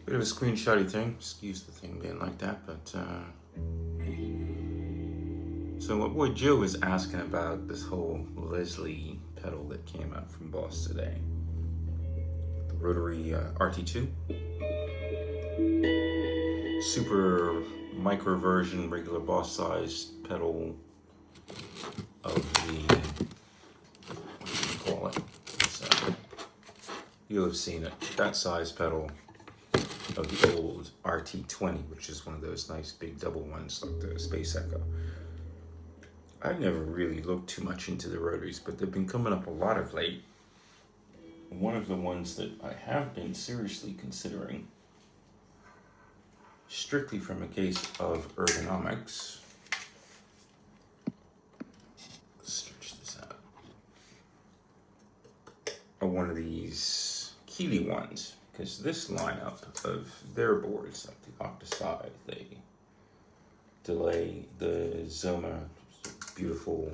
Bit of a screenshotty thing. Excuse the thing being like that, but so my boy Joe was asking about this whole Leslie pedal that came out from Boss today. The rotary RT2. Super micro version, regular Boss size pedal of the, what do you call it? You'll have seen it. That size pedal of the old RT20, which is one of those nice big double ones like the Space Echo. I've never really looked too much into the rotaries, but they've been coming up a lot of late. One of the ones that I have been seriously considering, strictly from a case of ergonomics, let's stretch this out, are one of these Keeley ones, because this lineup of their boards, like the Octoside, the Delay, the Zoma, beautiful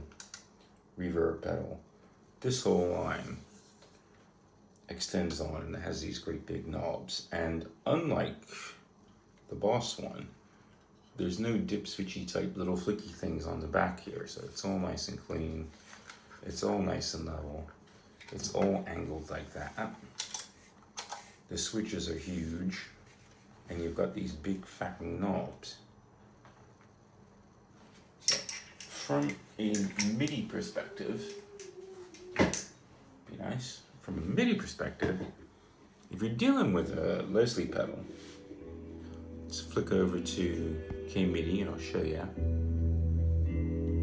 reverb pedal, this whole line extends on and it has these great big knobs. And unlike the Boss one, there's no dip switchy type little flicky things on the back here, so it's all nice and clean, it's all nice and level, it's all angled like that. The switches are huge, and you've got these big fucking knobs. So, from a MIDI perspective, be nice. From a MIDI perspective, if you're dealing with a Leslie pedal, let's flick over to K-MIDI and I'll show you.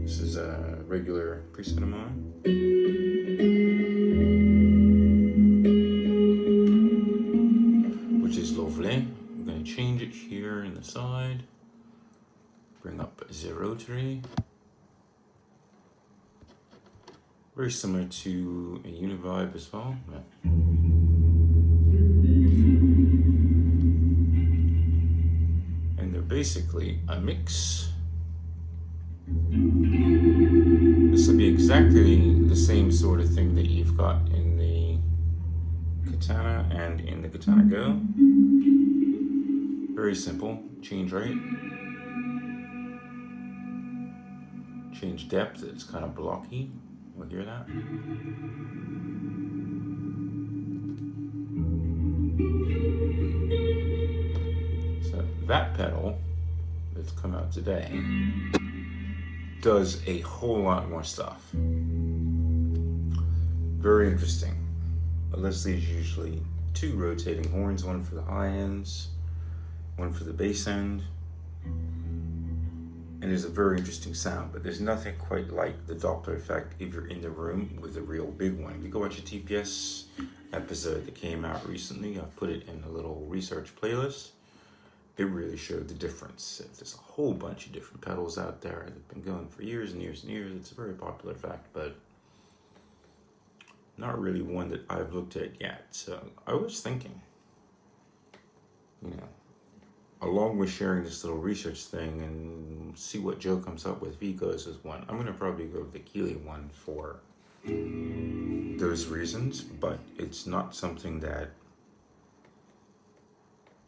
This is a regular preset of mine. I'm going to change it here in the side, bring up the rotary, very similar to a Univibe as well. Yeah. And they're basically a mix. This will be exactly the same sort of thing that you've got in the Katana and in the Katana Go. Very simple. Change rate. Change depth. It's kind of blocky. You'll hear that. So that pedal that's come out today does a whole lot more stuff. Very interesting. Leslie is usually two rotating horns, one for the high ends, one for the bass end, and there's a very interesting sound, but there's nothing quite like the Doppler effect if you're in the room with a real big one. If you go watch a TPS episode that came out recently, I've put it in a little research playlist, it really showed the difference. There's a whole bunch of different pedals out there that have been going for years and years and years. It's a very popular fact, but not really one that I've looked at yet. So I was thinking, you know, along with sharing this little research thing and see what Joe comes up with, if he goes with one, I'm gonna probably go with the Keeley one for those reasons, but it's not something that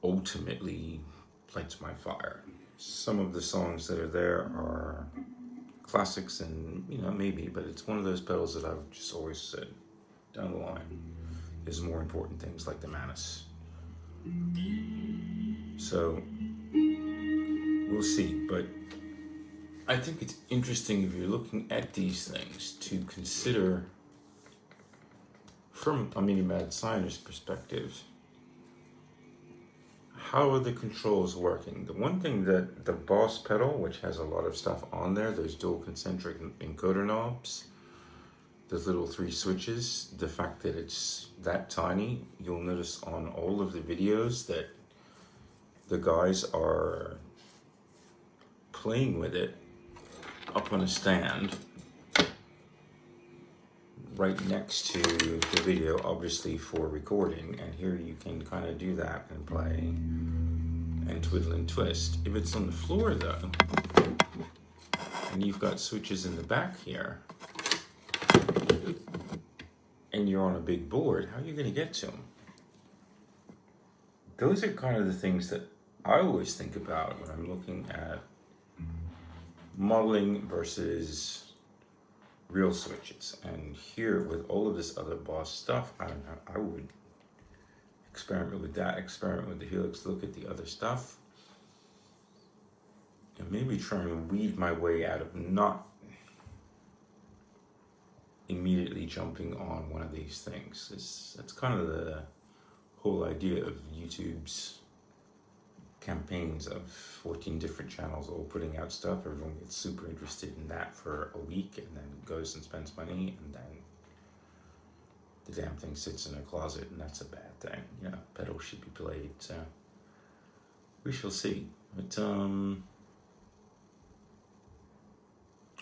ultimately lights my fire. Some of the songs that are there are classics and, you know, maybe, but it's one of those pedals that I've just always said, down the line, is more important things like the Manus. So we'll see, but I think it's interesting if you're looking at these things to consider from a Mini Mad Signer's perspective, how are the controls working? The one thing that the Boss pedal, which has a lot of stuff on there, those dual concentric encoder knobs, those little 3 switches, the fact that it's that tiny, you'll notice on all of the videos that the guys are playing with it up on a stand right next to the video, obviously for recording, and here you can kind of do that and play and twiddle and twist. If it's on the floor though, and you've got switches in the back here, and you're on a big board, how are you going to get to them? those are kind of the things that I always think about when I'm looking at modeling versus real switches. And here, with all of this other Boss stuff, I don't know, I would experiment with that, experiment with the Helix, look at the other stuff, and maybe try and weed my way out of not immediately jumping on one of these things. That's kind of the whole idea of YouTube's campaigns of 14 different channels all putting out stuff. Everyone gets super interested in that for a week and then goes and spends money, and then the damn thing sits in a closet, and that's a bad thing. You know, pedals should be played, so we shall see. But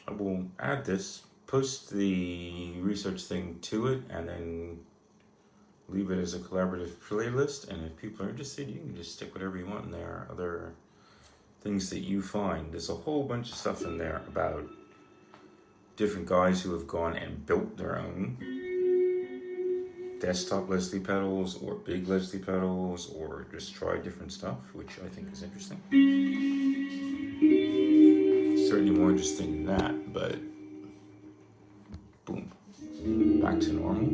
I will add this, post the research thing to it, and then leave it as a collaborative playlist. And if people are interested, you can just stick whatever you want in there. Other things that you find. There's a whole bunch of stuff in there about different guys who have gone and built their own desktop Leslie pedals or big Leslie pedals, or just try different stuff, which I think is interesting. Certainly more interesting than that, but boom, back to normal.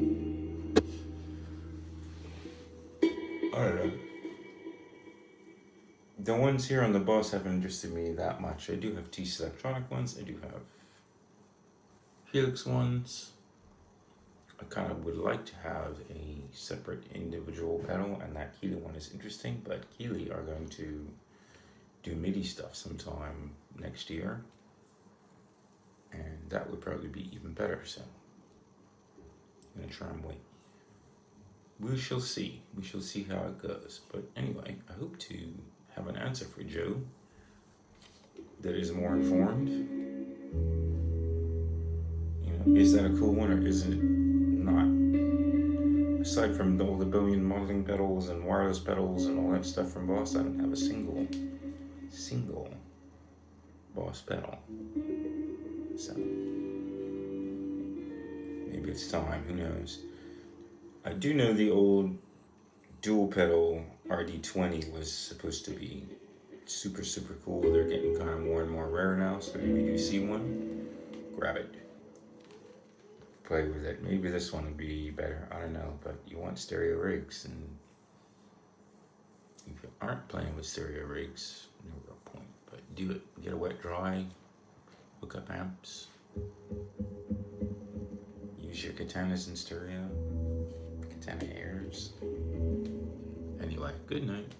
I don't know. The ones here on the Boss haven't interested me that much. I do have TC Electronic ones. I do have Helix ones. I kind of would like to have a separate individual pedal, and that Keeley one is interesting, but Keeley are going to do MIDI stuff sometime next year, and that would probably be even better, so I'm going to try and wait. We shall see. We shall see how it goes. But anyway, I hope to have an answer for Joe that is more informed. You know, is that a cool one or isn't it not? Aside from all the billion modeling pedals and wireless pedals and all that stuff from Boss, I don't have a single Boss pedal. So maybe it's time, who knows. I do know the old dual pedal RT2 was supposed to be super cool. They're getting kind of more and more rare now, so if you do see one, grab it, play with it. Maybe this one would be better, I don't know, but you want stereo rigs, and if you aren't playing with stereo rigs, no real point. But do it, get a wet dry, hook up amps, use your katanas in stereo, katana airs. Anyway, good night.